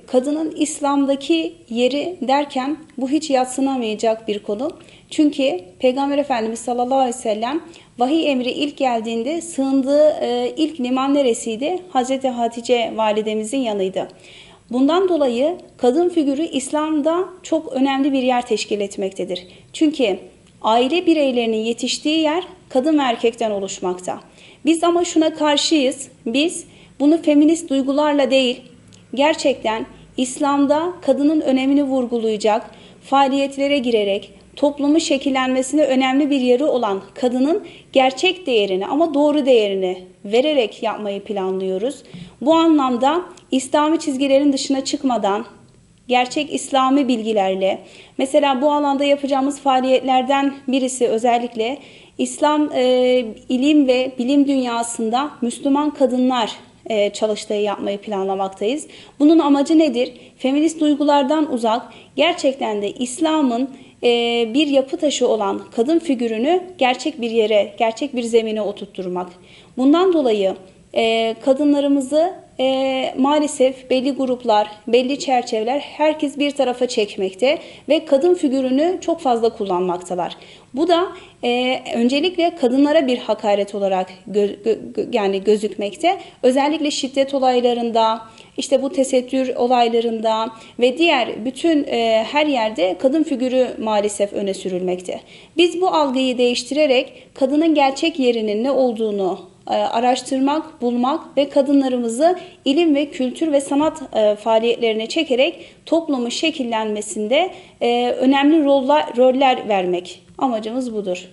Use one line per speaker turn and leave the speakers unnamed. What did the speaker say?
Kadının İslam'daki yeri derken bu hiç yadsınamayacak bir konu. Çünkü Peygamber Efendimiz sallallahu aleyhi ve sellem vahiy emri ilk geldiğinde sığındığı ilk liman neresiydi? Hazreti Hatice validemizin yanıydı. Bundan dolayı kadın figürü İslam'da çok önemli bir yer teşkil etmektedir. Çünkü aile bireylerinin yetiştiği yer kadın ve erkekten oluşmakta. Biz ama şuna karşıyız. Biz bunu feminist duygularla değil, gerçekten İslam'da kadının önemini vurgulayacak faaliyetlere girerek toplumun şekillenmesine önemli bir yeri olan kadının gerçek değerini ama doğru değerini vererek yapmayı planlıyoruz. Bu anlamda İslami çizgilerin dışına çıkmadan gerçek İslami bilgilerle, mesela bu alanda yapacağımız faaliyetlerden birisi özellikle İslam ilim ve bilim dünyasında Müslüman kadınlar çalıştığı yapmayı planlamaktayız. Bunun amacı nedir? Feminist duygulardan uzak, gerçekten de İslam'ın bir yapı taşı olan kadın figürünü gerçek bir yere, gerçek bir zemine oturtturmak. Bundan dolayı kadınlarımızı maalesef belli gruplar, belli çerçeveler herkes bir tarafa çekmekte ve kadın figürünü çok fazla kullanmaktalar. Bu da öncelikle kadınlara bir hakaret olarak yani gözükmekte. Özellikle şiddet olaylarında, işte bu tesettür olaylarında ve diğer bütün her yerde kadın figürü maalesef öne sürülmekte. Biz bu algıyı değiştirerek kadının gerçek yerinin ne olduğunu araştırmak, bulmak ve kadınlarımızı ilim ve kültür ve sanat faaliyetlerine çekerek toplumun şekillenmesinde önemli roller vermek. Amacımız budur.